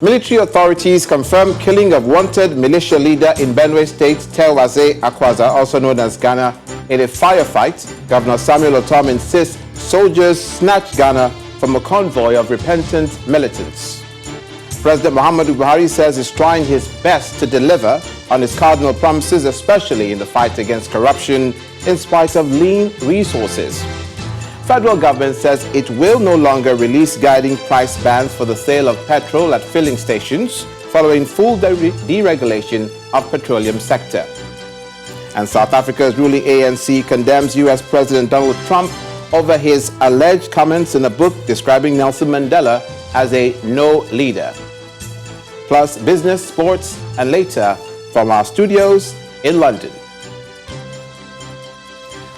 Military authorities confirm killing of wanted militia leader in Benue State, Telwaze Akwaza, also known as Ghana, in a firefight. Governor Samuel Otom insists soldiers snatched Ghana from a convoy of repentant militants. President Muhammadu Buhari says he's trying his best to deliver on his cardinal promises, especially in the fight against corruption, in spite of lean resources. Federal government says it will no longer release guiding price bands for the sale of petrol at filling stations following full deregulation of petroleum sector. And South Africa's ruling ANC condemns US President Donald Trump over his alleged comments in a book describing Nelson Mandela as a no leader. Plus business, sports, and later from our studios in London.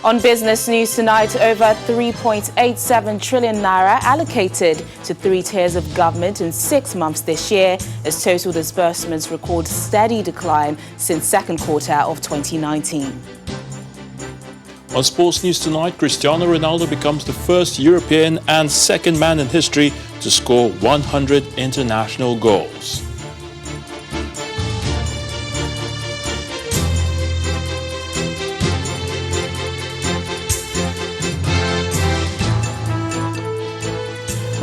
On business news tonight, over 3.87 trillion naira allocated to 3 tiers of government in 6 months this year, as total disbursements record steady decline since second quarter of 2019. On sports news tonight, Cristiano Ronaldo becomes the first European and second man in history to score 100 international goals.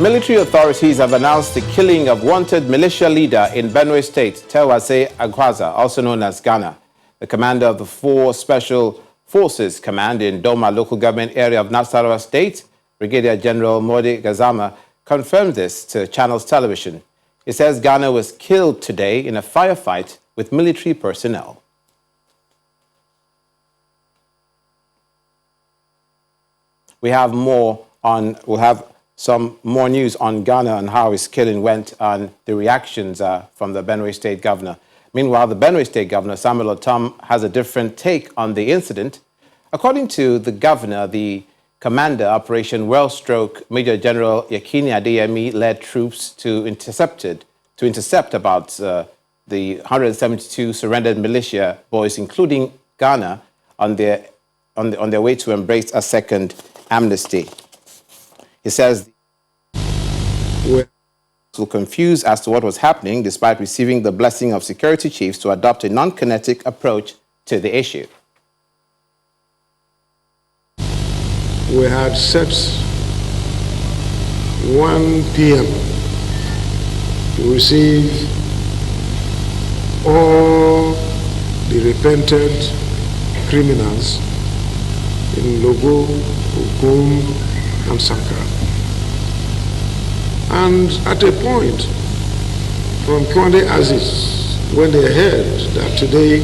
Military authorities have announced the killing of wanted militia leader in Benue State, Telwaze Akwaza, also known as Ghana. The commander of the 4 Special Forces Command in Doma local government area of Nasarawa State, Brigadier General Modi Gazama, confirmed this to Channels Television. He says Ghana was killed today in a firefight with military personnel. We'll have some more news on Ghana and how his killing went and the reactions from the Benue State Governor. Meanwhile, the Benue State Governor, Samuel Otom, has a different take on the incident. According to the governor, the commander, Operation Wellstroke, Major General Yakini Adeyemi, led troops to intercept about the 172 surrendered militia boys, including Ghana, on their way to embrace a second amnesty. He says we're confused as to what was happening despite receiving the blessing of security chiefs to adopt a non-kinetic approach to the issue. We had set 1 p.m. to receive all the repentant criminals in Logo, Ogun, and Sankara. And at a point from Kwande Aziz, when they heard that today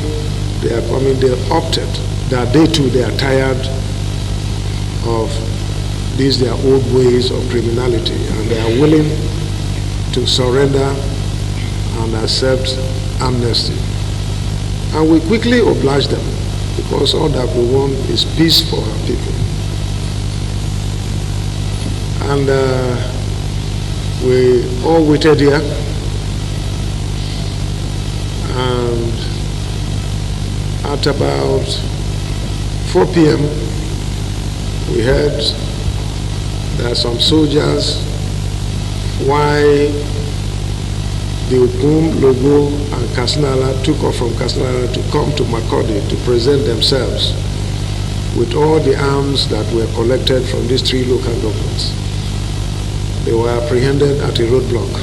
they are coming, they opted that they too, they are tired of these their old ways of criminality, and they are willing to surrender and accept amnesty. And we quickly obliged them, because all that we want is peace for our people. And we all waited here, and at about 4 p.m. we heard that some soldiers, why the Ogun, Logo, and Kasnala took off from Kasnala to come to Makurdi to present themselves with all the arms that were collected from these 3 local governments. They were apprehended at a roadblock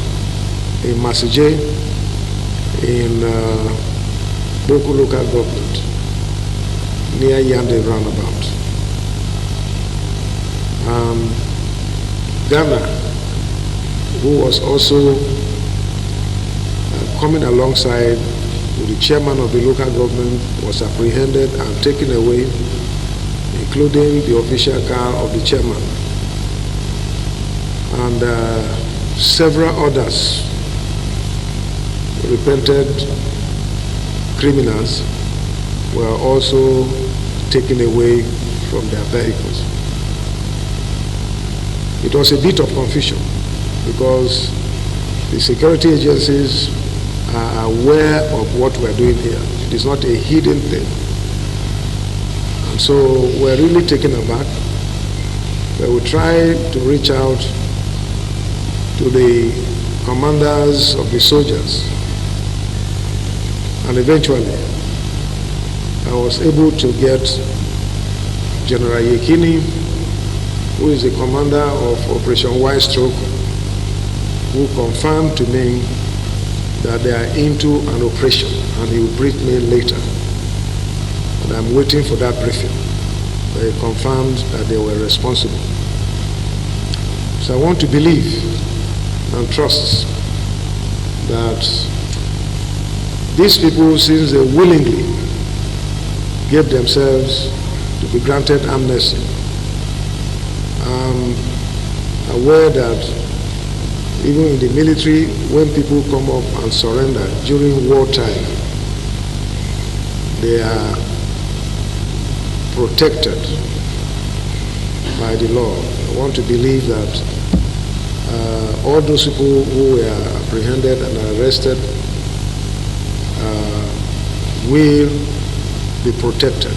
in Masije, in Boku local government, near Yande roundabout. Ghana, who was also coming alongside with the chairman of the local government, was apprehended and taken away, including the official car of the chairman. And several others repented criminals were also taken away from their vehicles. It was a bit of confusion because the security agencies are aware of what we're doing here. It is not a hidden thing. And so we're really taken aback. But we try to reach out to the commanders of the soldiers. And eventually, I was able to get General Yekini, who is the commander of Operation White Stroke, who confirmed to me that they are into an operation, and he will brief me later. And I'm waiting for that briefing. They confirmed that they were responsible. So I want to believe and trust that these people, since they willingly gave themselves to be granted amnesty, I'm aware that even in the military, when people come up and surrender during wartime, they are protected by the law. I want to believe that all those people who were apprehended and arrested will be protected.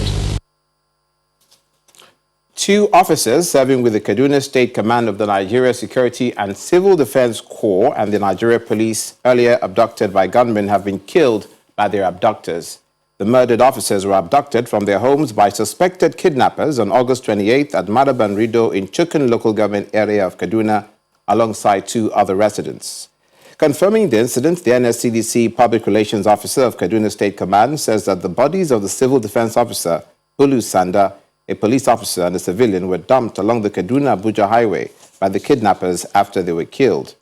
Two officers serving with the Kaduna State Command of the Nigeria Security and Civil Defense Corps and the Nigeria Police, earlier abducted by gunmen, have been killed by their abductors. The murdered officers were abducted from their homes by suspected kidnappers on August 28th at Madaban-Rido in Chukun local government area of Kaduna, alongside two other residents. Confirming the incident, the NSCDC Public Relations Officer of Kaduna State Command says that the bodies of the Civil Defense Officer, Hulu Sanda, a police officer and a civilian, were dumped along the Kaduna-Abuja highway by the kidnappers after they were killed.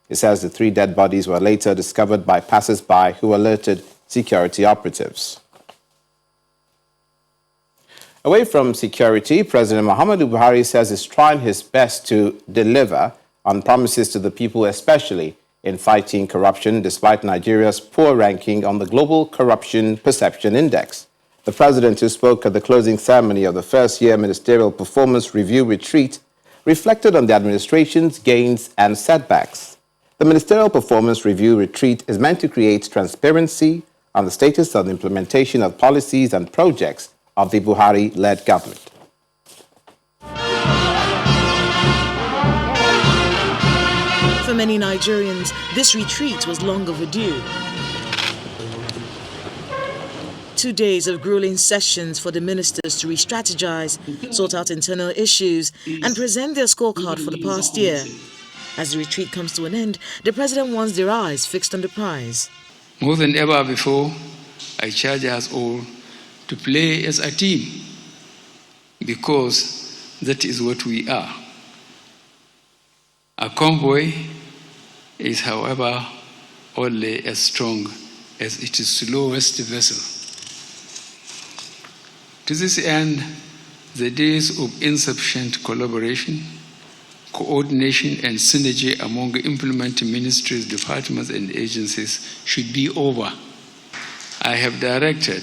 He says the three dead bodies were later discovered by passers-by who alerted security operatives. Away from security, President Muhammadu Buhari says he's trying his best to deliver on promises to the people, especially in fighting corruption, despite Nigeria's poor ranking on the Global Corruption Perception Index. The president, who spoke at the closing ceremony of the first-year Ministerial Performance Review Retreat, reflected on the administration's gains and setbacks. The Ministerial Performance Review Retreat is meant to create transparency on the status of the implementation of policies and projects of the Buhari-led government. For many Nigerians, this retreat was long overdue. 2 days of grueling sessions for the ministers to re-strategize, sort out internal issues, and present their scorecard for the past year. As the retreat comes to an end, the president wants their eyes fixed on the prize. More than ever before, I charge us all to play as a team, because that is what we are. A convoy is, however, only as strong as its slowest vessel. To this end, the days of insufficient collaboration, coordination, and synergy among implementing ministries, departments, and agencies should be over. I have directed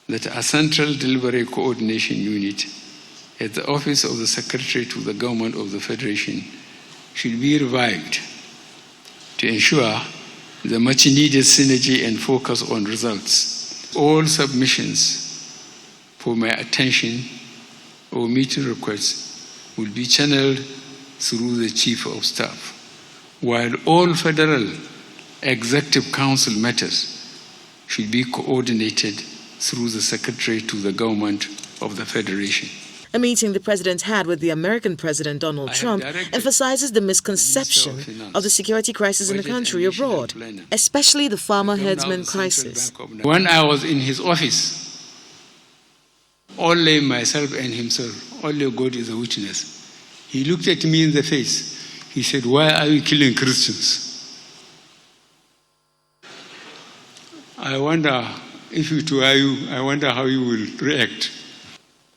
that a central delivery coordination unit at the Office of the Secretary to the Government of the Federation should be revived to ensure the much-needed synergy and focus on results. All submissions for my attention or meeting requests will be channeled through the Chief of Staff, while all Federal Executive Council matters should be coordinated through the Secretary to the Government of the Federation. A meeting the president had with the American President Donald Trump emphasizes the misconception of the security crisis in the country abroad, especially the farmer-herdsman crisis. When I was in his office, only myself and himself, only God is a witness. He looked at me in the face. He said, "Why are you killing Christians?" I wonder if it were you, I wonder how you will react.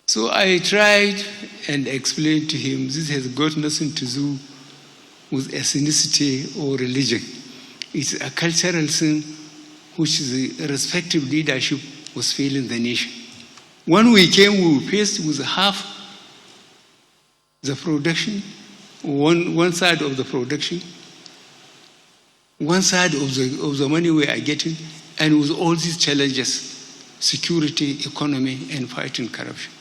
So I tried and explained to him, this has got nothing to do with ethnicity or religion. It's a cultural thing which the respective leadership was failing the nation. When we came, we were faced with half the production, one side of the production, one side of the money we are getting, and with all these challenges, security, economy, and fighting corruption.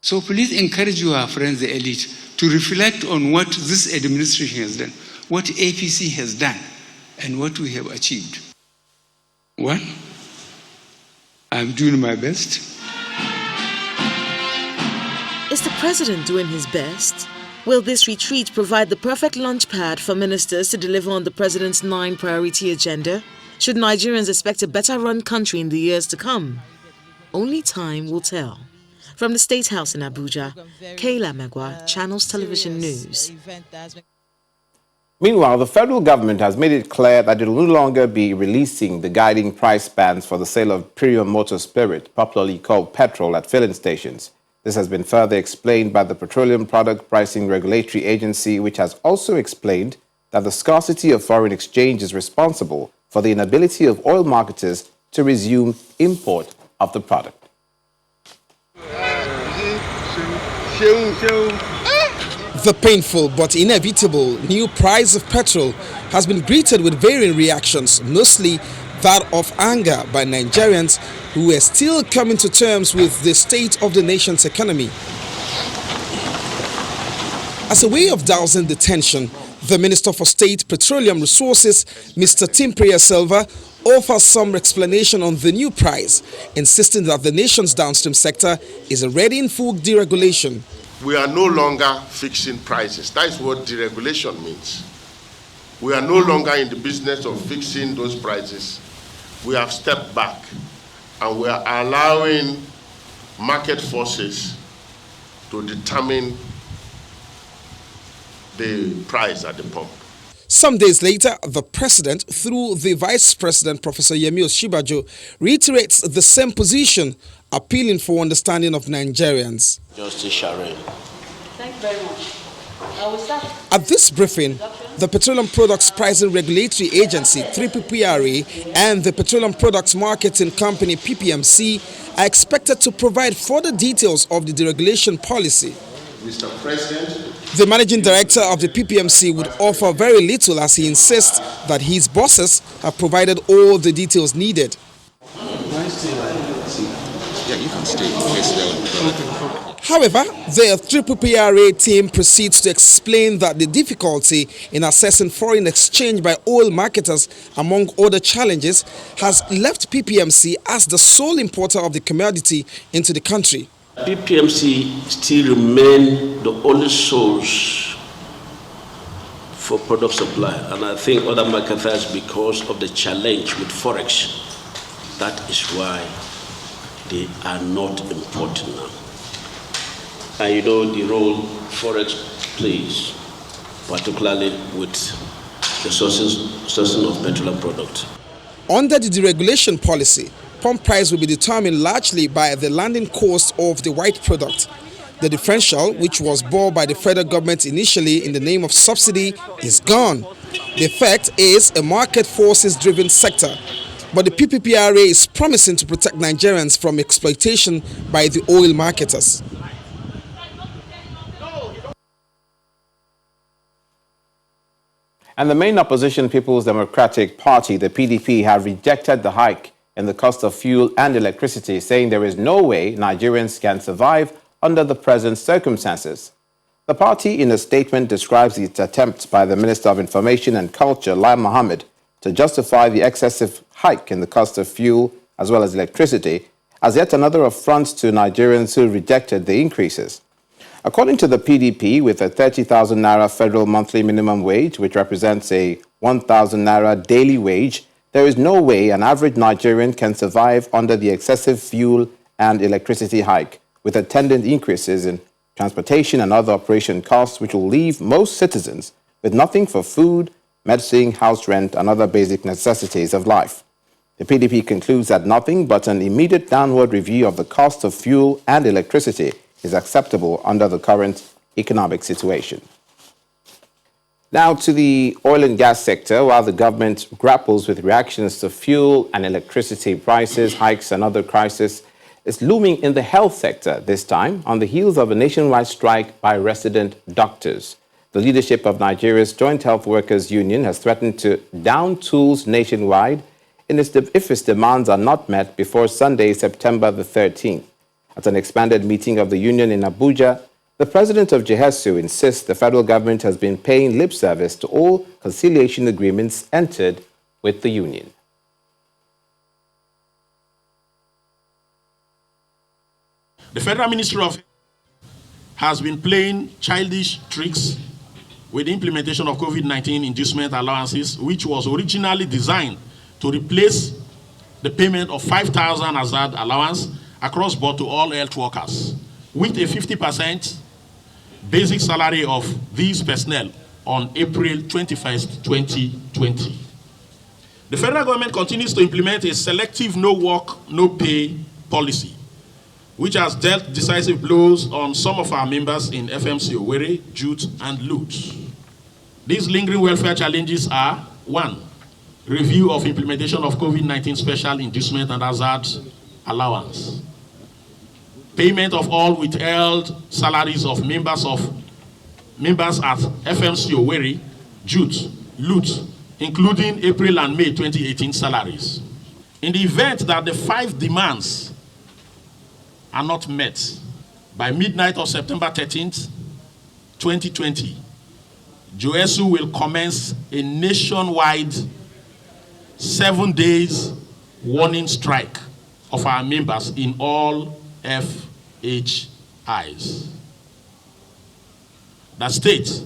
So please encourage your friends, the elite, to reflect on what this administration has done, what APC has done, and what we have achieved. Well, I'm doing my best. Is the president doing his best? Will this retreat provide the perfect launchpad for ministers to deliver on the president's 9-priority agenda? Should Nigerians expect a better-run country in the years to come? Only time will tell. From the State House in Abuja, Kayla Megwa, Channels Television News. Meanwhile, the federal government has made it clear that it will no longer be releasing the guiding price bands for the sale of premium motor spirit, popularly called petrol, at filling stations. This has been further explained by the Petroleum Product Pricing Regulatory Agency, which has also explained that the scarcity of foreign exchange is responsible for the inability of oil marketers to resume import of the product. The painful but inevitable new price of petrol has been greeted with varying reactions, mostly that of anger by Nigerians who are still coming to terms with the state of the nation's economy. As a way of dousing the tension, the Minister for State Petroleum Resources, Mr. Timpriya Silva, offers some explanation on the new price, insisting that the nation's downstream sector is already in full deregulation. We are no longer fixing prices. That is what deregulation means. We are no longer in the business of fixing those prices. We have stepped back and we are allowing market forces to determine the price at the pump. Some days later, the president, through the vice president, Professor Yemi Osinbajo, reiterates the same position, appealing for understanding of Nigerians. Justice Sharon. Thank you very much. Will start. At this briefing, the Petroleum Products Pricing Regulatory Agency, 3PPRA, and the Petroleum Products Marketing Company, PPMC, are expected to provide further details of the deregulation policy. Mr. President, the managing director of the PPMC would offer very little, as he insists that his bosses have provided all the details needed. However, the 3PPRA team proceeds to explain that the difficulty in assessing foreign exchange by oil marketers, among other challenges, has left PPMC as the sole importer of the commodity into the country. PPMC still remain the only source for product supply, and I think other marketers, because of the challenge with Forex, that is why they are not importing now. And you know the role Forex plays, particularly with the sourcing of petroleum products. Under the deregulation policy, pump price will be determined largely by the landing cost of the white product. The differential, which was borne by the federal government initially in the name of subsidy, is gone. The effect is a market forces-driven sector. But the PPPRA is promising to protect Nigerians from exploitation by the oil marketers. And the main opposition, People's Democratic Party, the PDP, have rejected the hike in the cost of fuel and electricity, saying there is no way Nigerians can survive under the present circumstances. The party, in a statement, describes its attempt by the Minister of Information and Culture, Lai Mohammed, to justify the excessive hike in the cost of fuel as well as electricity as yet another affront to Nigerians who rejected the increases. According to the PDP, with a 30,000 naira federal monthly minimum wage, which represents a 1,000 naira daily wage, there is no way an average Nigerian can survive under the excessive fuel and electricity hike, with attendant increases in transportation and other operation costs, which will leave most citizens with nothing for food, medicine, house rent, and other basic necessities of life. The PDP concludes that nothing but an immediate downward review of the cost of fuel and electricity is acceptable under the current economic situation. Now to the oil and gas sector. While the government grapples with reactions to fuel and electricity prices, hikes, and other crises, is looming in the health sector this time on the heels of a nationwide strike by resident doctors. The leadership of Nigeria's Joint Health Workers Union has threatened to down tools nationwide if its demands are not met before Sunday, September the 13th. At an expanded meeting of the union in Abuja, the president of GEHESU insists the federal government has been paying lip service to all conciliation agreements entered with the union. The Federal Ministry of Health has been playing childish tricks with the implementation of COVID-19 inducement allowances, which was originally designed to replace the payment of 5,000 hazard allowance across board to all health workers, with a 50% basic salary of these personnel on April 21st, 2020. The federal government continues to implement a selective no work, no pay policy, which has dealt decisive blows on some of our members in FMC Owerri, Jute, and Lute. These lingering welfare challenges are: 1, review of implementation of COVID-19 special inducement and hazard allowance, payment of all withheld salaries of members at FMC Owerri, Jute, Lute, including April and May 2018 salaries. In the event that the 5 demands are not met by midnight of September 13th, 2020, GEHESU will commence a nationwide 7 days warning strike of our members in all FHIs. The state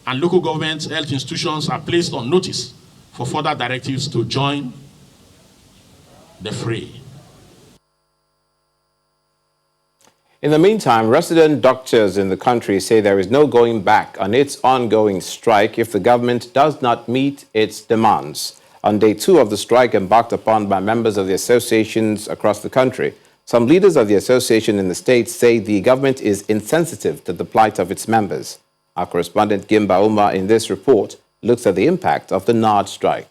and local government health institutions are placed on notice for further directives to join the fray. In the meantime, resident doctors in the country say there is no going back on its ongoing strike if the government does not meet its demands. On day 2 of the strike embarked upon by members of the associations across the country, some leaders of the association in the state say the government is insensitive to the plight of its members. Our correspondent Gimba Uma in this report looks at the impact of the NARD strike.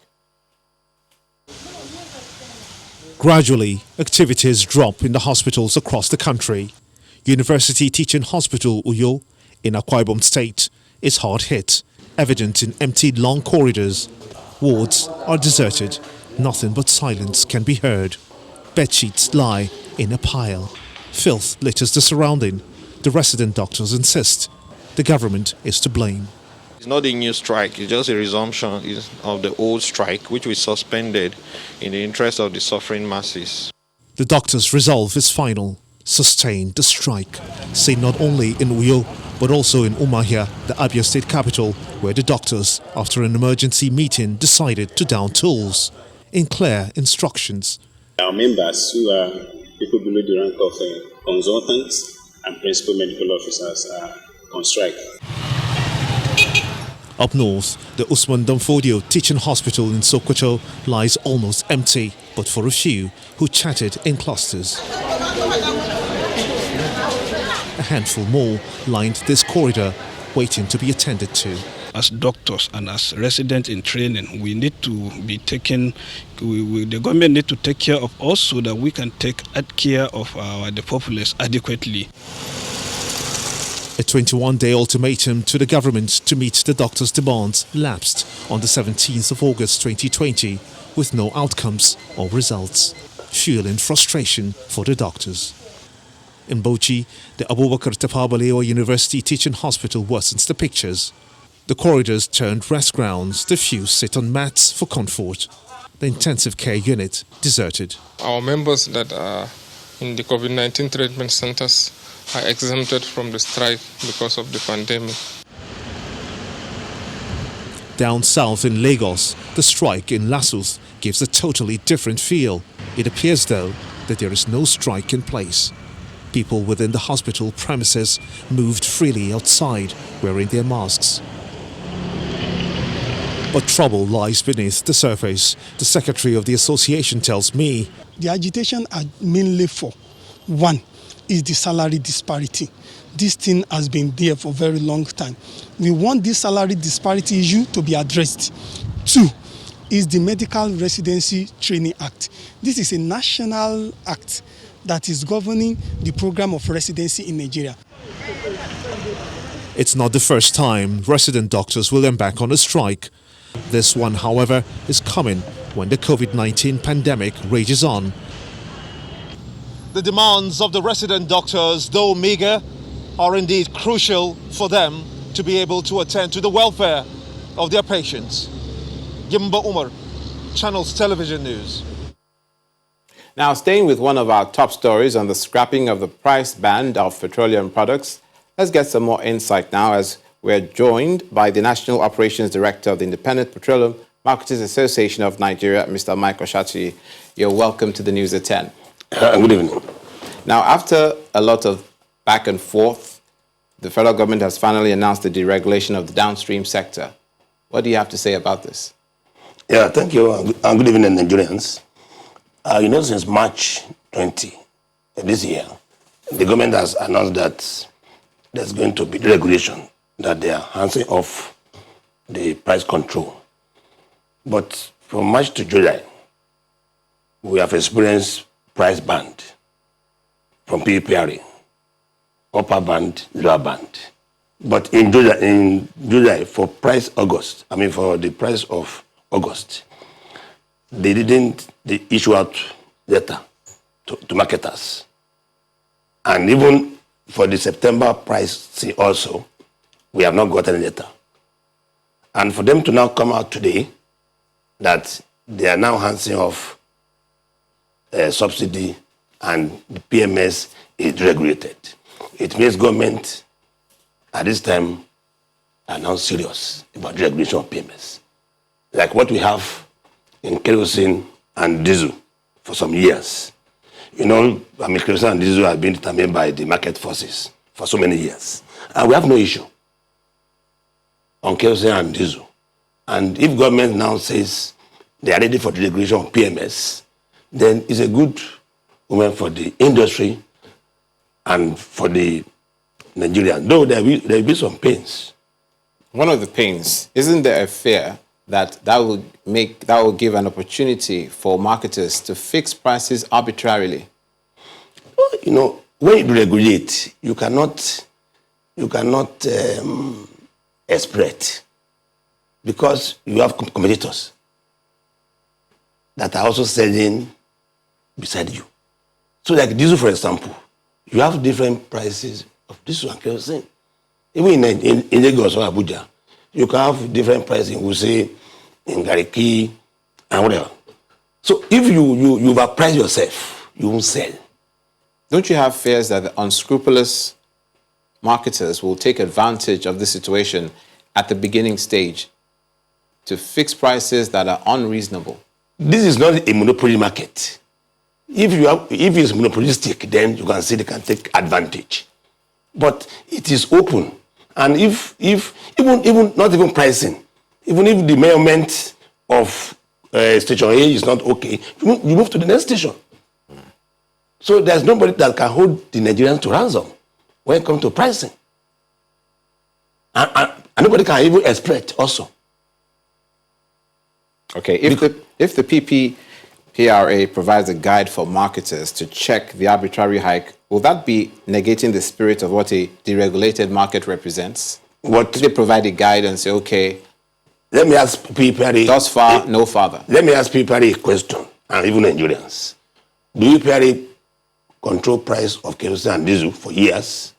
Gradually, activities drop in the hospitals across the country. University Teaching Hospital Uyo in Akwa Ibom State is hard hit, evident in empty long corridors. Wards are deserted. Nothing but silence can be heard. Bedsheets lie in a pile. Filth litters the surrounding. The resident doctors insist the government is to blame. It's not a new strike, it's just a resumption of the old strike, which we suspended in the interest of the suffering masses. The doctors' resolve is final. Sustain the strike, say not only in Uyo, but also in Umuahia, the Abia state capital, where the doctors, after an emergency meeting, decided to down tools. In clear instructions. Our members, who are people below the rank of consultants and principal medical officers, are on strike. Up north, the Usman Danfodio Teaching Hospital in Sokoto lies almost empty, but for a few who chatted in clusters. A handful more lined this corridor, waiting to be attended to. As doctors and as residents in training, we need to be taken, the government need to take care of us so that we can take care of the populace adequately. A 21-day ultimatum to the government to meet the doctors' demands lapsed on the 17th of August 2020 with no outcomes or results, fueling frustration for the doctors. In Bauchi, the Abubakar Tafawa Balewa University Teaching Hospital worsens the pictures. The corridors turned rest grounds, the few sit on mats for comfort. The intensive care unit deserted. Our members that are in the COVID-19 treatment centers are exempted from the strike because of the pandemic. Down south in Lagos, the strike in Lasuth gives a totally different feel. It appears, though, that there is no strike in place. People within the hospital premises moved freely outside, wearing their masks. But trouble lies beneath the surface. The secretary of the association tells me. The agitation are mainly for, 1, is the salary disparity. This thing has been there for a very long time. We want this salary disparity issue to be addressed. 2, is the Medical Residency Training Act. This is a national act that is governing the program of residency in Nigeria. It's not the first time resident doctors will embark on a strike. This one, however, is coming when the COVID-19 pandemic rages on. The demands of the resident doctors, though meager, are indeed crucial for them to be able to attend to the welfare of their patients. Gimba Umar, Channels Television News. Now, staying with one of our top stories on the scrapping of the price band of petroleum products, let's get some more insight now as we're joined by the National Operations Director of the Independent Petroleum Marketers Association of Nigeria, Mr. Mike Oshati. You're welcome to the News at 10. Good evening. Now, after a lot of back and forth, the federal government has finally announced the deregulation of the downstream sector. What do you have to say about this? Yeah, thank you, and good evening, Nigerians. Since March 20 this year, the government has announced that there's going to be deregulation, that they are handing off the price control. But from March to July, we have experienced price band from PPRA, upper band, lower band. But in July for the price of August, they issue out data to marketers. And even for the September price also, we have not gotten data. And for them to now come out today that they are now handing off subsidy and the PMS is regulated, it means government at this time are now serious about regulation of PMS. Like what we have in kerosene and diesel for some years. Kerosene and diesel have been determined by the market forces for so many years. And we have no issue on kerosene and diesel. And if government now says they are ready for the regulation of PMS, then it's a good moment for the industry and for the Nigerians. Though there will be some pains. One of the pains, isn't there a fear that will give an opportunity for marketers to fix prices arbitrarily? Well, when you regulate, you cannot exploit, because you have competitors that are also selling beside you. So like diesel, for example, you have different prices of diesel and kerosene. Even in Lagos or Abuja, you can have different pricing, we say, in Gariki and whatever. So if you overprice yourself, you won't sell. Don't you have fears that the unscrupulous marketers will take advantage of this situation at the beginning stage to fix prices that are unreasonable? This is not a monopoly market. If it's monopolistic, then you can say they can take advantage. But it is open. And if even not even pricing, even if the measurement of station A is not okay, you move to the next station. So there's nobody that can hold the Nigerians to ransom when it comes to pricing. And nobody can even exploit also. Okay, if the PPRA provides a guide for marketers to check the arbitrary hike, will that be negating the spirit of what a deregulated market represents? What if they provide a guide and say, okay, let me ask PPRA. Thus far, no farther. Let me ask PPRA a question, and even Nigerians. Do PPRA control price of kerosene and diesel for years?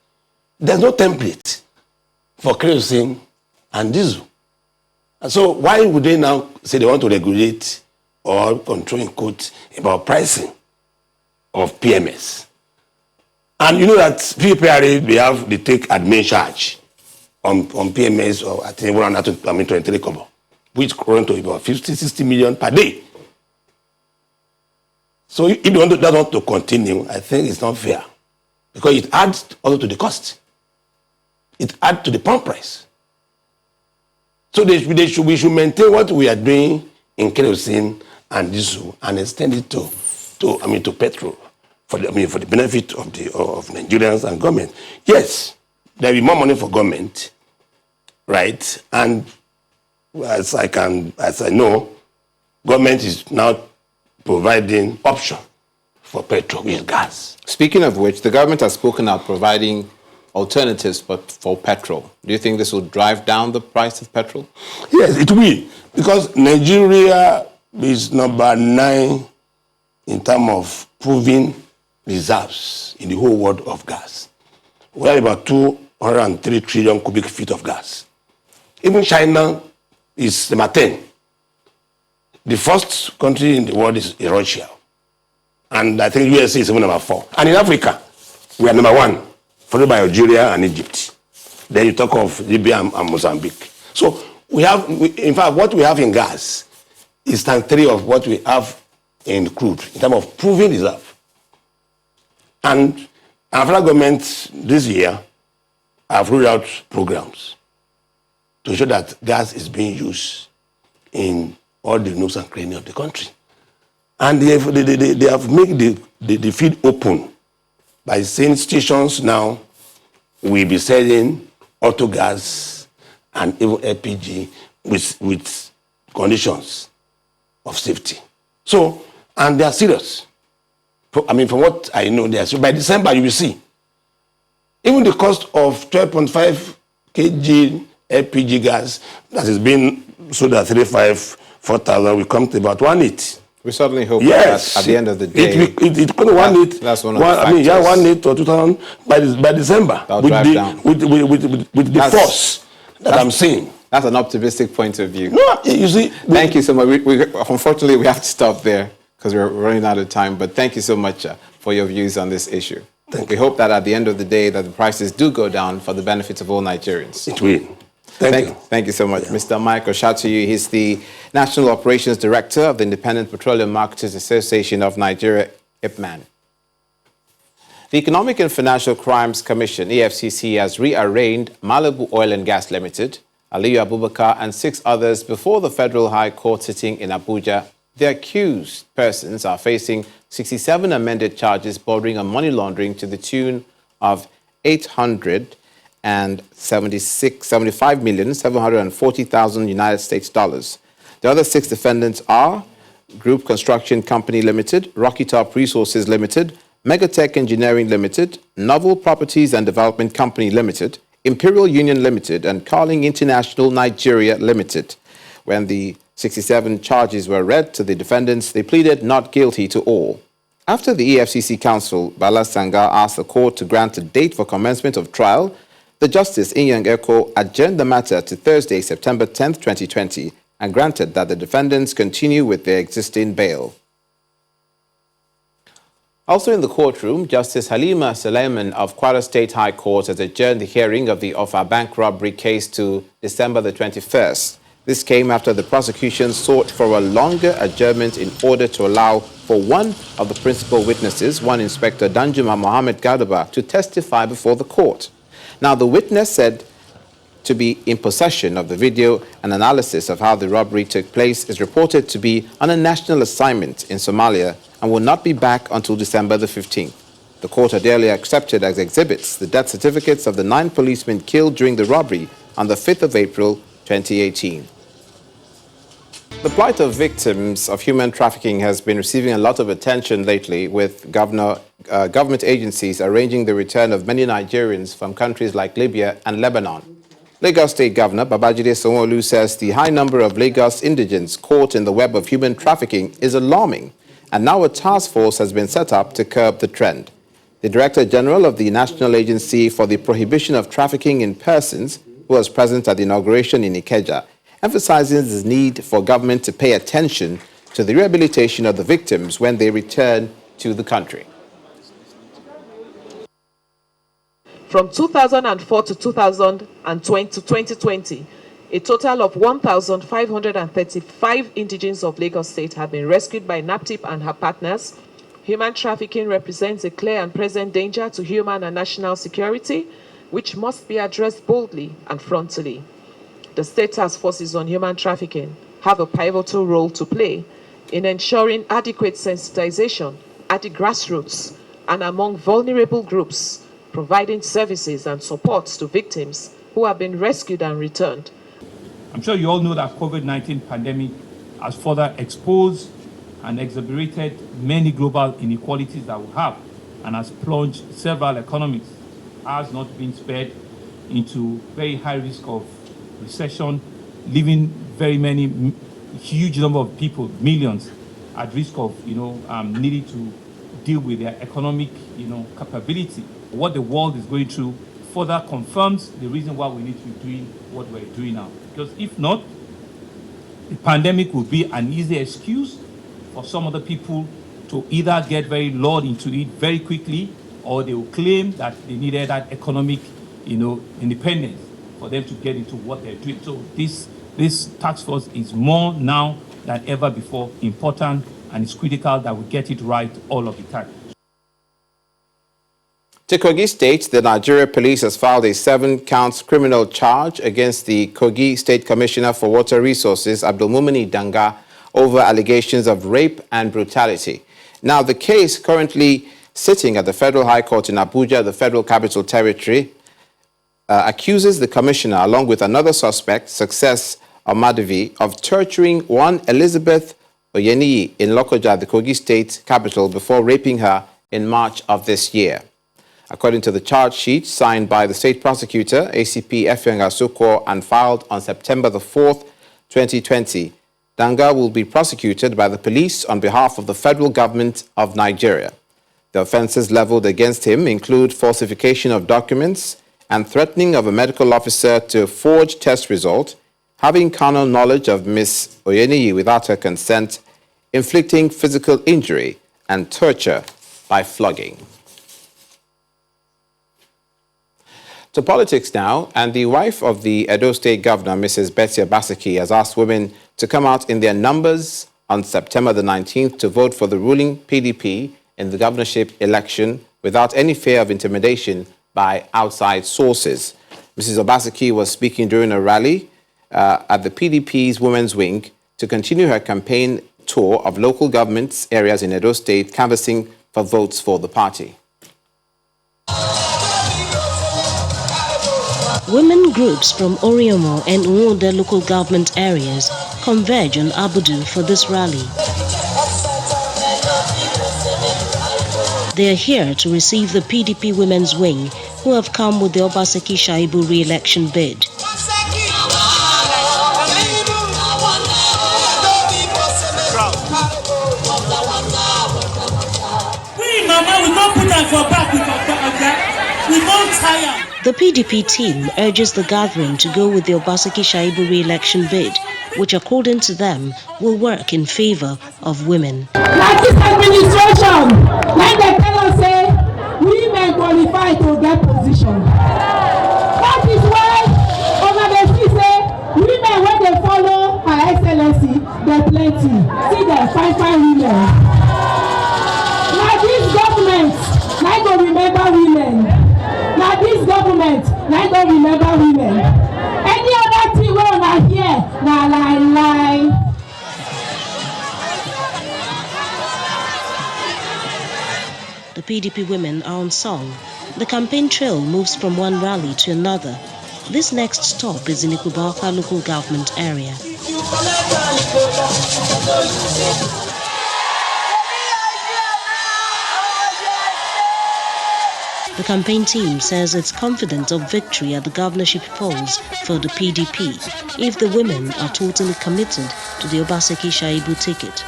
There's no template for kerosene and diesel. And so why would they now say they want to regulate or control in quote about pricing of PMS? And you know that PPRA, they take admin charge on PMS, or I think around 23 kobo, which runs to about 50-60 million per day. So if they don't want to continue, I think it's not fair, because it adds also to the cost. It adds to the pump price. So we should maintain what we are doing in kerosene and diesel and extend it to petrol for the benefit of Nigerians and government. Yes, there will be more money for government, right? And as I know, government is now providing option for petrol with gas. Speaking of which, the government has spoken out providing alternatives but for petrol. Do you think this will drive down the price of petrol? Yes, it will, because Nigeria is number 9 in terms of proving reserves in the whole world of gas. We have about 203 trillion cubic feet of gas. Even China is number 10. The first country in the world is Russia. And I think USA is even number 4. And in Africa, we are number 1, followed by Algeria and Egypt. Then you talk of Libya and Mozambique. So we have, in fact, what we have in gas is times 3 of what we have in crude in terms of proven reserve. And our federal government this year have rolled out programs to ensure that gas is being used in all the nooks and crannies of the country. And they have made the field open by saying stations now will be selling auto gas and even LPG with conditions of safety. So, and they are serious. I mean, from what I know, they are serious. By December, you will see. Even the cost of 12.5 kg LPG gas that is being sold at 3,500-4,000 will come to about 1.8. We certainly hope yes. that at the end of the day, it could 1.8. That's one of the factors. I mean, yeah, 1.8 or 2,000 by December with the force that I'm seeing. That's an optimistic point of view. No, you see. Thank you so much. Unfortunately, we have to stop there because we're running out of time. But thank you so much for your views on this issue. We hope that at the end of the day, that the prices do go down for the benefit of all Nigerians. It will. Thank you so much. Yeah. Mr. Michael Shatuyu, he's the National Operations Director of the Independent Petroleum Marketers Association of Nigeria, IPMAN. The Economic and Financial Crimes Commission, EFCC, has rearraigned Malibu Oil and Gas Limited, Aliyu Abubakar, and 6 others before the Federal High Court sitting in Abuja. The accused persons are facing 67 amended charges bordering on money laundering to the tune of $875,740,000 United States dollars. The other 6 defendants are Group Construction Company Limited, Rocky Top Resources Limited, Megatech Engineering Limited, Novel Properties and Development Company Limited, Imperial Union Limited, and Carling International Nigeria Limited. When the 67 charges were read to the defendants, they pleaded not guilty to all. After the EFCC counsel, Bala Sanga, asked the court to grant a date for commencement of trial, the Justice Inyang Eko adjourned the matter to Thursday, September 10, 2020, and granted that the defendants continue with their existing bail. Also in the courtroom, Justice Halima Suleiman of Kwara State High Court has adjourned the hearing of the Offa bank robbery case to December the 21st. This came after the prosecution sought for a longer adjournment in order to allow for one of the principal witnesses, one Inspector Danjuma Mohammed Gadaba, to testify before the court. Now, the witness said to be in possession of the video and analysis of how the robbery took place is reported to be on a national assignment in Somalia and will not be back until December the 15th. The court had earlier accepted as exhibits the death certificates of the 9 policemen killed during the robbery on the 5th of April 2018. The plight of victims of human trafficking has been receiving a lot of attention lately, with government agencies arranging the return of many Nigerians from countries like Libya and Lebanon. Lagos State Governor Babajide Sanwo-Olu says the high number of Lagos indigents caught in the web of human trafficking is alarming, and now a task force has been set up to curb the trend. The Director General of the National Agency for the Prohibition of Trafficking in Persons, who was present at the inauguration in Ikeja, emphasizes the need for government to pay attention to the rehabilitation of the victims when they return to the country. From 2004 to 2020, a total of 1,535 indigents of Lagos State have been rescued by NAPTIP and her partners. Human trafficking represents a clear and present danger to human and national security, which must be addressed boldly and frontally. The State Task Forces on Human Trafficking have a pivotal role to play in ensuring adequate sensitization at the grassroots and among vulnerable groups, providing services and support to victims who have been rescued and returned. I'm sure you all know that COVID-19 pandemic has further exposed and exacerbated many global inequalities that we have and has plunged several economies, has not been spared, into very high risk of recession, leaving very many, huge number of people, millions, at risk of, needing to deal with their economic, capability. What the world is going through further confirms the reason why we need to be doing what we're doing now. Because if not, the pandemic will be an easy excuse for some other people to either get very lured into it very quickly, or they will claim that they needed that economic, independence for them to get into what they're doing. So this task force is more now than ever before important, and it's critical that we get it right all of the time. To Kogi State, the Nigeria Police has filed a 7-count criminal charge against the Kogi State Commissioner for Water Resources, Abdulmumini Danga, over allegations of rape and brutality. Now, the case currently sitting at the Federal High Court in Abuja, the Federal Capital Territory, accuses the commissioner, along with another suspect, Success Amadivi, of torturing one Elizabeth Oyeniyi in Lokoja, the Kogi State capital, before raping her in March of this year. According to the charge sheet signed by the state prosecutor, ACP Efenga Sukor, and filed on September the 4th, 2020, Danga will be prosecuted by the police on behalf of the federal government of Nigeria. The offenses leveled against him include falsification of documents and threatening of a medical officer to forge test results, having carnal knowledge of Ms. Oyeniyi without her consent, inflicting physical injury, and torture by flogging. To politics now, and the wife of the Edo State Governor, Mrs. Betsy Obaseki, has asked women to come out in their numbers on September the 19th to vote for the ruling PDP in the governorship election without any fear of intimidation by outside sources. Mrs. Obaseki was speaking during a rally at the PDP's Women's Wing to continue her campaign tour of local government areas in Edo State, canvassing for votes for the party. Women groups from Oriomo and Nwode local government areas converge on Abudu for this rally. They are here to receive the PDP Women's Wing, who have come with the Obaseki Shaibu re-election bid. The PDP team urges the gathering to go with the Obaseki Shaibu re-election bid, which according to them will work in favor of women. Like this administration, like they tell us say, women qualify to get position. That is why over the sea say, women when they follow Her Excellency, they're plenty. See them, fine women. Now this government, like to remember women. Now this government, like to remember women. Any other thing we are here, now lie. The PDP women are on song. The campaign trail moves from one rally to another. This next stop is in Ikubaka local government area. The campaign team says it's confident of victory at the governorship polls for the PDP if the women are totally committed to the Obaseki Shaibu ticket.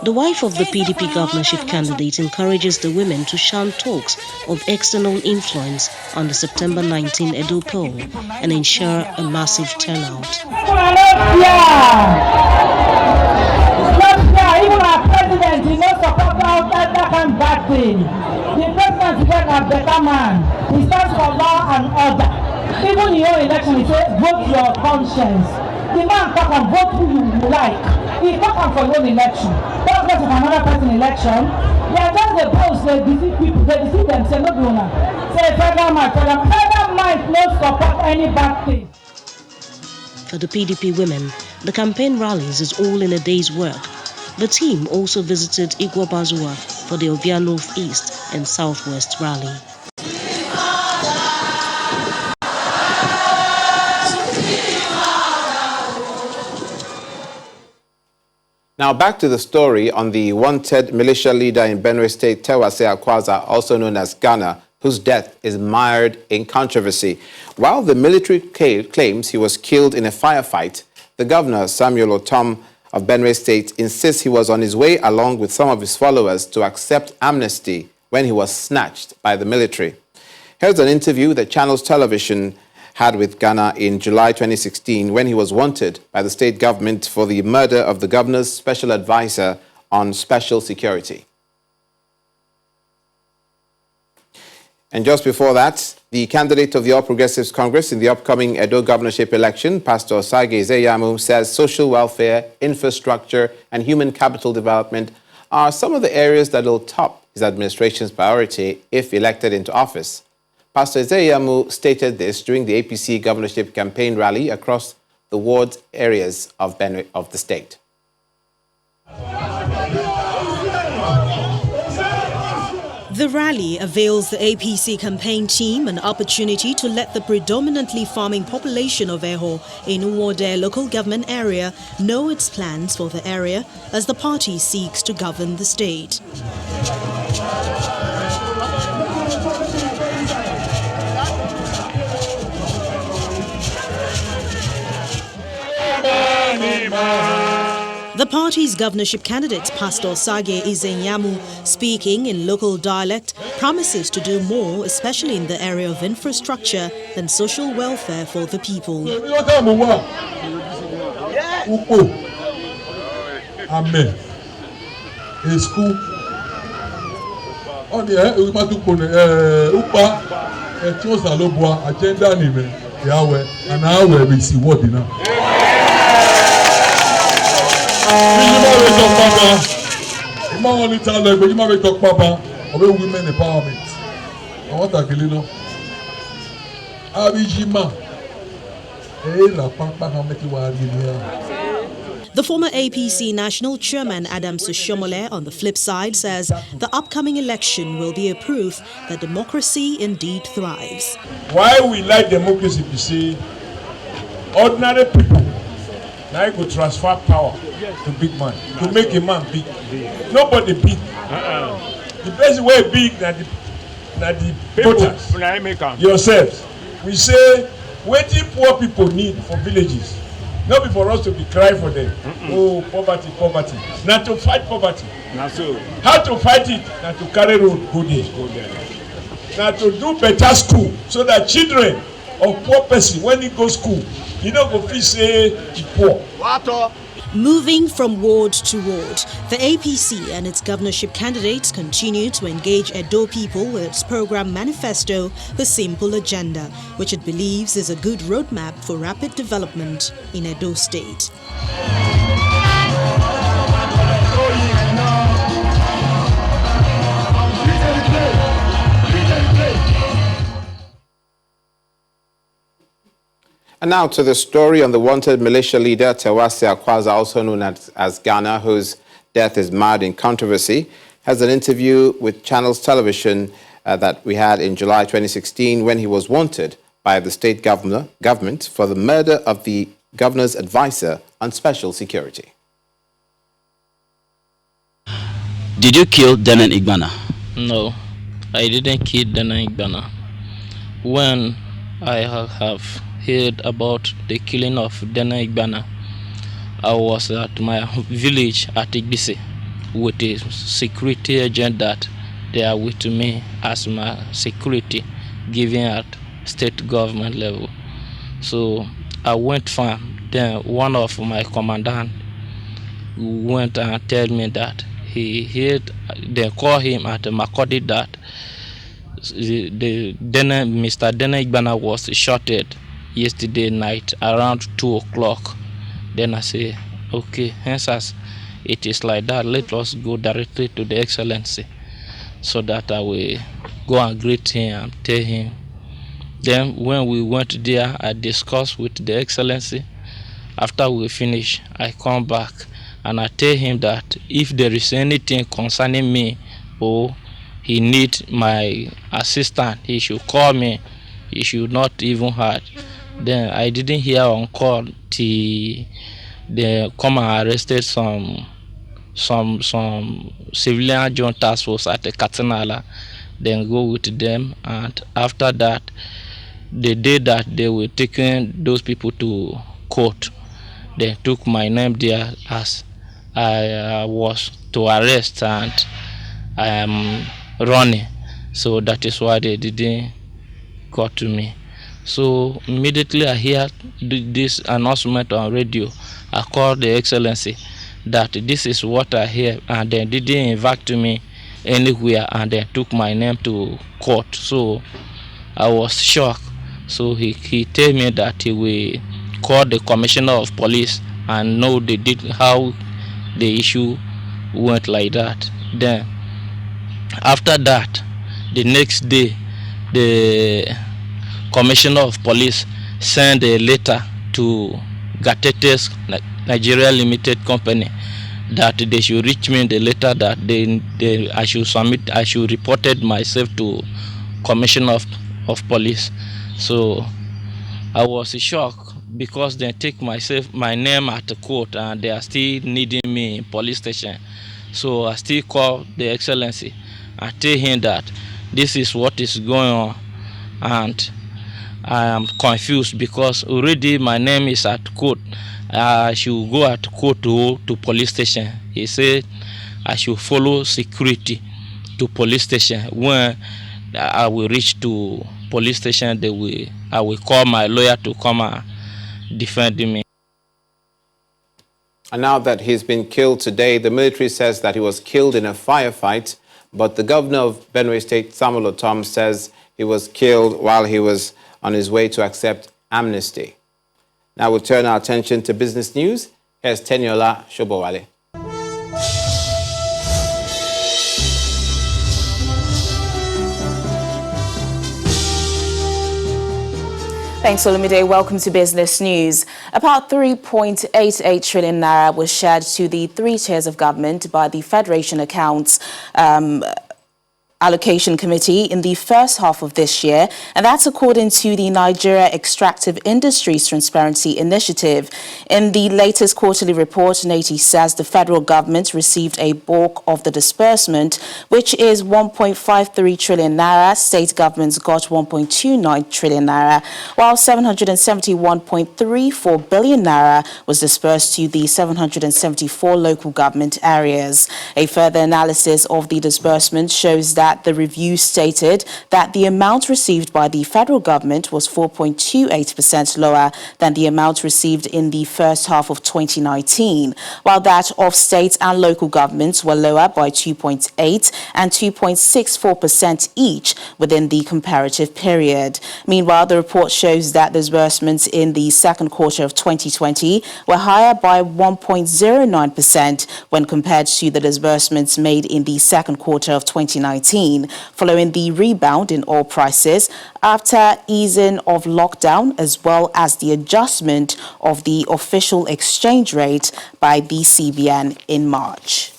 The wife of the PDP governorship candidate encourages the women to shun talks of external influence on the September 19 Edo poll and ensure a massive turnout. Even our president is not supporting that kind of bad thing. The president is a better man. He stands for law and order. Even in your election, he says, vote your conscience. The man talk and vote who you like. He talk for your own election. That's not for another person's election. They are just the boss, they deceive people, they deceive themselves, not the owner. Say, federal mind, no support any bad thing. For the PDP women, the campaign rallies is all in a day's work. The team also visited Igwabazua for the Ovia Northeast and Southwest rally. Now back to the story on the wanted militia leader in Benue State, Tewase Akwaza, also known as Ghana, whose death is mired in controversy. While the military claims he was killed in a firefight, The governor, Samuel Otom of Benue State, insists he was on his way along with some of his followers to accept amnesty when he was snatched by the military. Here's an interview that Channels Television had with Ghana in July 2016 when he was wanted by the state government for the murder of the governor's special advisor on special security. And just before that, the candidate of the All Progressives Congress in the upcoming Edo governorship election, Pastor Sage Zeyamu, says social welfare, infrastructure, and human capital development are some of the areas that will top his administration's priority if elected into office. Pastor Zeyamu stated this during the APC governorship campaign rally across the ward areas of the state. The rally avails the APC campaign team an opportunity to let the predominantly farming population of Eho in Uwode local government area know its plans for the area as the party seeks to govern the state. The party's governorship candidate, Pastor Sage Izenyamu, speaking in local dialect, promises to do more, especially in the area of infrastructure and social welfare for the people. Amen. A school. On the agenda and now we see what now. Women empowerment. I want to kill you. The former APC national chairman Adam Sushomole on the flip side says the upcoming election will be a proof that democracy indeed thrives. Why we like democracy, you see, ordinary people now you could transfer power to big man, to make a man big. Nobody big. The best way big that the voters, yourselves. We say, what do poor people need for villages? Not be for us to be crying for them. Oh, poverty, poverty. Not to fight poverty. So. How to fight it? Not to carry road, go there. Not to do better school so that children of poor person, when they go school, you don't go feel say he poor. Moving from ward to ward, the APC and its governorship candidates continue to engage Edo people with its program manifesto, The Simple Agenda, which it believes is a good roadmap for rapid development in Edo State. And now to the story on the wanted militia leader Tewase Akwaza, also known as Ghana, whose death is mired in controversy, has an interview with Channels Television that we had in July 2016 when he was wanted by the state government for the murder of the governor's advisor on special security. Did you kill Denan Igbana? No, I didn't kill Denan Igbana. When I have heard about the killing of Denan Igbana, I was at my village at Igbise with a security agent that they are with me as my security given at state government level. So I went farm. Then one of my commandant went and told me that he heard, they call him at Makodi that Mr. Denan Igbana was shot yesterday night around 2 o'clock. Then I say, okay, hence as it is like that, let us go directly to the Excellency so that I will go and greet him and tell him. Then when we went there, I discussed with the Excellency. After we finish, I come back and I tell him that if there is anything concerning me or he needs my assistance, he should call me. He should not even hurt. Then I didn't hear on call till they come and arrested some civilian joint task force at the Katanala. Then go with them, and after that, the day that they were taking those people to court, They took my name there as I was to arrest and I am running. So that is why they didn't got to me. So immediately I hear this announcement on radio. I called the Excellency that this is what I hear, and they didn't invite me anywhere, and they took my name to court. So I was shocked. So he told me that he will call the commissioner of police and know they did how the issue went like that. Then after that, the next day, the commissioner of police sent a letter to Gatetes Nigeria Limited Company that they should reach me in the letter that I should submit, I should reported myself to commissioner of police. So I was shocked because they take my name at the court and they are still needing me in police station. So I still call the Excellency and tell him that this is what is going on, and I am confused because already my name is at court. I should go at court to police station. He said I should follow security to police station. When I will reach to police station, I will call my lawyer to come and defend me. And now that he's been killed today, the military says that he was killed in a firefight, but the governor of Benue State, Samuel Otom, says he was killed while he was on his way to accept amnesty. Now we'll turn our attention to business news. Here's Teniola Shobowale. Thanks, Olumide. Welcome to Business News. About 3.88 trillion naira was shared to the 3 tiers of government by the Federation Accounts Allocation Committee in the first half of this year, and that's according to the Nigeria Extractive Industries Transparency Initiative. In the latest quarterly report, NATI says the federal government received a bulk of the disbursement, which is 1.53 trillion naira. State governments got 1.29 trillion naira, while 771.34 billion naira was disbursed to the 774 local government areas. A further analysis of the disbursement shows that the review stated that the amount received by the federal government was 4.28% lower than the amount received in the first half of 2019, while that of states and local governments were lower by 2.8 and 2.64% each within the comparative period. Meanwhile, the report shows that disbursements in the second quarter of 2020 were higher by 1.09% when compared to the disbursements made in the second quarter of 2019. Following the rebound in oil prices after easing of lockdown, as well as the adjustment of the official exchange rate by the CBN in March.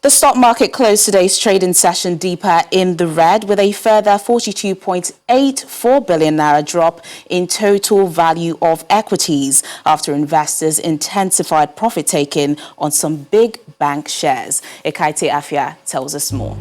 The stock market closed today's trading session deeper in the red, with a further 42.84 billion naira drop in total value of equities after investors intensified profit taking on some big bank shares. Ekaite Afia tells us more.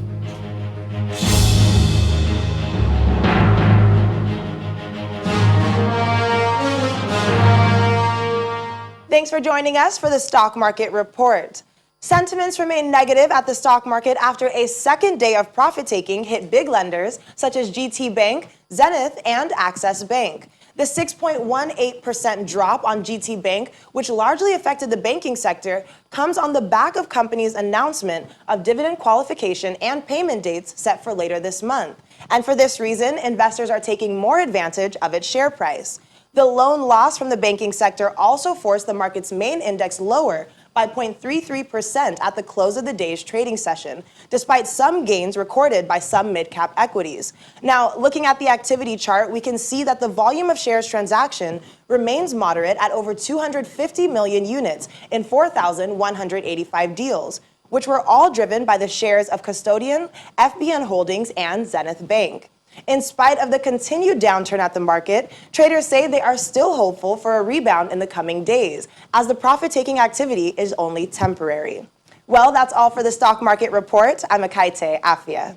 Thanks for joining us for the Stock Market Report. Sentiments remain negative at the stock market after a second day of profit-taking hit big lenders such as GT Bank, Zenith, and Access Bank. The 6.18% drop on GT Bank, which largely affected the banking sector, comes on the back of company's announcement of dividend qualification and payment dates set for later this month. And for this reason, investors are taking more advantage of its share price. The loan loss from the banking sector also forced the market's main index lower by 0.33% at the close of the day's trading session, despite some gains recorded by some mid-cap equities. Now, looking at the activity chart, we can see that the volume of shares transaction remains moderate at over 250 million units in 4,185 deals, which were all driven by the shares of Custodian, FBN Holdings, and Zenith Bank. In spite of the continued downturn at the market, traders say they are still hopeful for a rebound in the coming days, as the profit-taking activity is only temporary. Well, that's all for the Stock Market Report. I'm Ekaite Afia.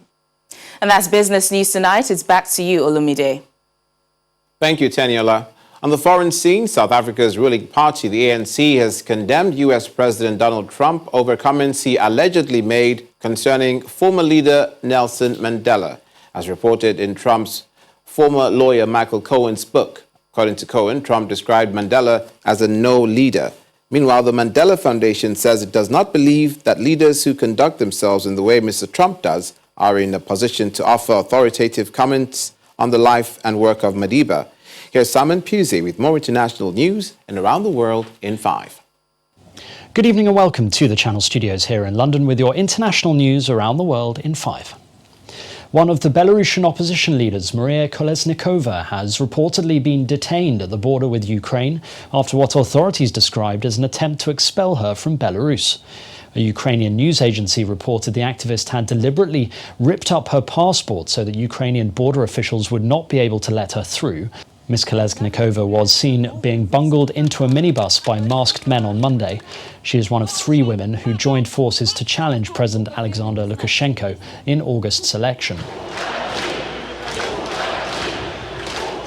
And that's Business News tonight. It's back to you, Olumide. Thank you, Teniola. On the foreign scene, South Africa's ruling party, the ANC, has condemned U.S. President Donald Trump over comments he allegedly made concerning former leader Nelson Mandela, as reported in Trump's former lawyer Michael Cohen's book. According to Cohen, Trump described Mandela as a no leader. Meanwhile, the Mandela Foundation says it does not believe that leaders who conduct themselves in the way Mr. Trump does are in a position to offer authoritative comments on the life and work of Madiba. Here's Simon Pusey with more international news and around the world in 5. Good evening and welcome to the Channel Studios here in London with your international news around the world in 5. One of the Belarusian opposition leaders, Maria Kolesnikova, has reportedly been detained at the border with Ukraine after what authorities described as an attempt to expel her from Belarus. A Ukrainian news agency reported the activist had deliberately ripped up her passport so that Ukrainian border officials would not be able to let her through. Ms. Kolesnikova was seen being bungled into a minibus by masked men on Monday. She is one of 3 women who joined forces to challenge President Alexander Lukashenko in August's election.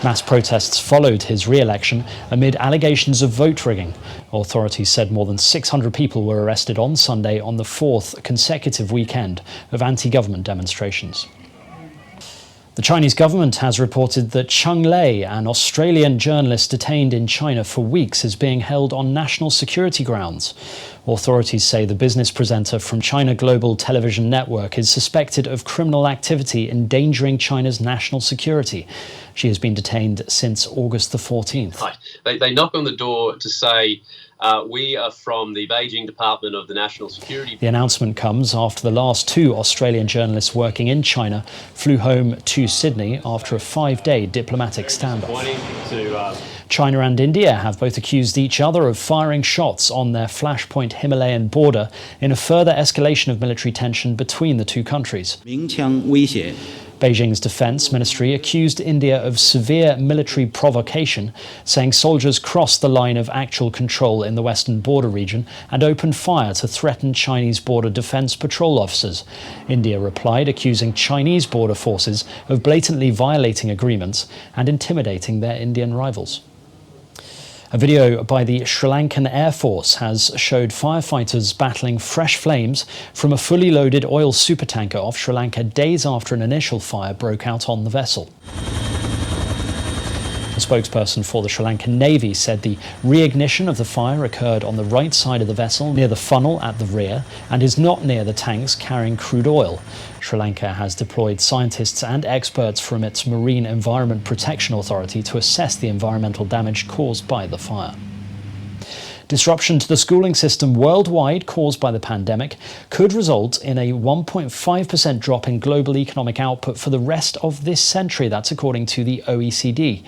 Mass protests followed his re-election amid allegations of vote rigging. Authorities said more than 600 people were arrested on Sunday on the 4th consecutive weekend of anti-government demonstrations. The Chinese government has reported that Cheng Lei, an Australian journalist detained in China for weeks, is being held on national security grounds. Authorities say the business presenter from China Global Television Network is suspected of criminal activity endangering China's national security. She has been detained since August the 14th. They knock on the door to say, we are from the Beijing Department of the National Security. The announcement comes after the last 2 Australian journalists working in China flew home to Sydney after a 5-day diplomatic standoff. China and India have both accused each other of firing shots on their flashpoint Himalayan border in a further escalation of military tension between the 2 countries. Beijing's defense ministry accused India of severe military provocation, saying soldiers crossed the line of actual control in the western border region and opened fire to threaten Chinese border defense patrol officers. India replied, accusing Chinese border forces of blatantly violating agreements and intimidating their Indian rivals. A video by the Sri Lankan Air Force has showed firefighters battling fresh flames from a fully loaded oil supertanker off Sri Lanka days after an initial fire broke out on the vessel. A spokesperson for the Sri Lankan Navy said the reignition of the fire occurred on the right side of the vessel near the funnel at the rear and is not near the tanks carrying crude oil. Sri Lanka has deployed scientists and experts from its Marine Environment Protection Authority to assess the environmental damage caused by the fire. Disruption to the schooling system worldwide caused by the pandemic could result in a 1.5% drop in global economic output for the rest of this century. That's according to the OECD.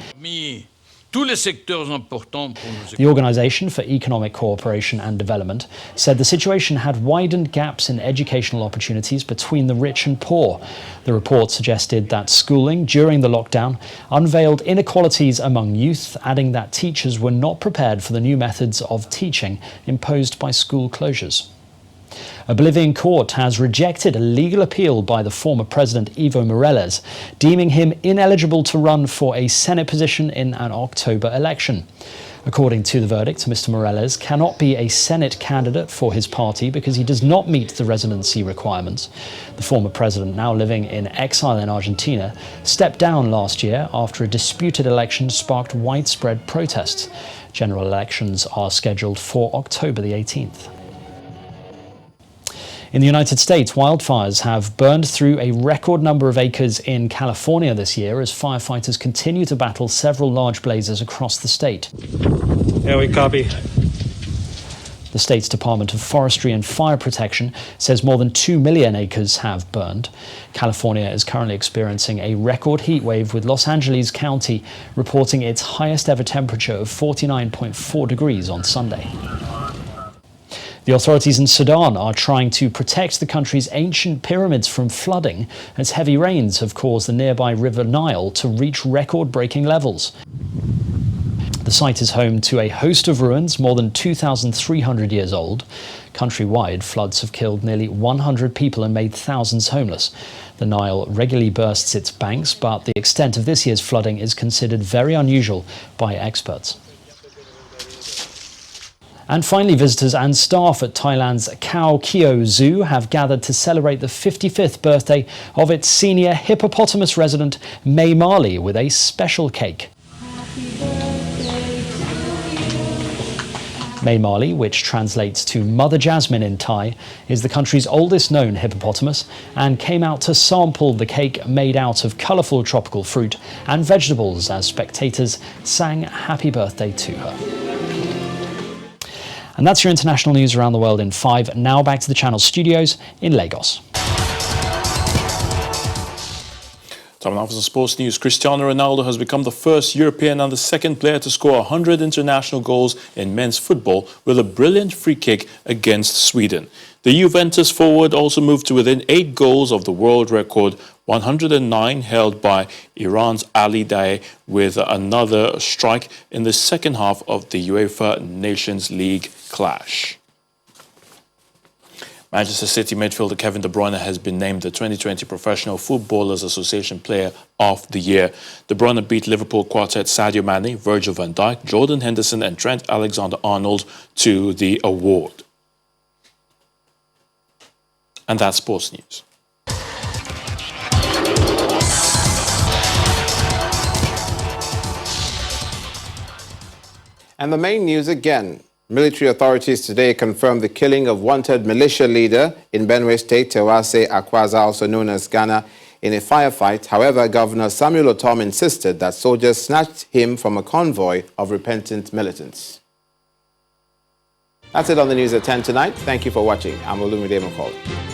The Organization for Economic Cooperation and Development said the situation had widened gaps in educational opportunities between the rich and poor. The report suggested that schooling during the lockdown unveiled inequalities among youth, adding that teachers were not prepared for the new methods of teaching imposed by school closures. A Bolivian court has rejected a legal appeal by the former president Evo Morales, deeming him ineligible to run for a Senate position in an October election. According to the verdict, Mr. Morales cannot be a Senate candidate for his party because he does not meet the residency requirements. The former president, now living in exile in Argentina, stepped down last year after a disputed election sparked widespread protests. General elections are scheduled for October the 18th. In the United States, wildfires have burned through a record number of acres in California this year as firefighters continue to battle several large blazes across the state. Yeah, we copy. The state's Department of Forestry and Fire Protection says more than 2 million acres have burned. California is currently experiencing a record heat wave, with Los Angeles County reporting its highest ever temperature of 49.4 degrees on Sunday. The authorities in Sudan are trying to protect the country's ancient pyramids from flooding as heavy rains have caused the nearby River Nile to reach record-breaking levels. The site is home to a host of ruins more than 2,300 years old. Countrywide, floods have killed nearly 100 people and made thousands homeless. The Nile regularly bursts its banks, but the extent of this year's flooding is considered very unusual by experts. And finally, visitors and staff at Thailand's Khao Keo Zoo have gathered to celebrate the 55th birthday of its senior hippopotamus resident, May Marley, with a special cake. May Marley, which translates to Mother Jasmine in Thai, is the country's oldest known hippopotamus and came out to sample the cake made out of colourful tropical fruit and vegetables as spectators sang happy birthday to her. And that's your international news around the world in 5. Now back to the channel studios in Lagos. Time now for some sports news. Cristiano Ronaldo has become the first European and the second player to score 100 international goals in men's football with a brilliant free kick against Sweden. The Juventus forward also moved to within 8 goals of the world record 109 held by Iran's Ali Daei with another strike in the second half of the UEFA Nations League clash. Manchester City midfielder Kevin De Bruyne has been named the 2020 Professional Footballers Association Player of the Year. De Bruyne beat Liverpool quartet Sadio Mane, Virgil van Dijk, Jordan Henderson and Trent Alexander-Arnold to the award. And that's sports news. And the main news again. Military authorities today confirmed the killing of wanted militia leader in Benue State, Tewase Akwaza, also known as Ghana, in a firefight. However, Governor Samuel Otom insisted that soldiers snatched him from a convoy of repentant militants. That's it on the news at 10 tonight. Thank you for watching. I'm Olumide McCall.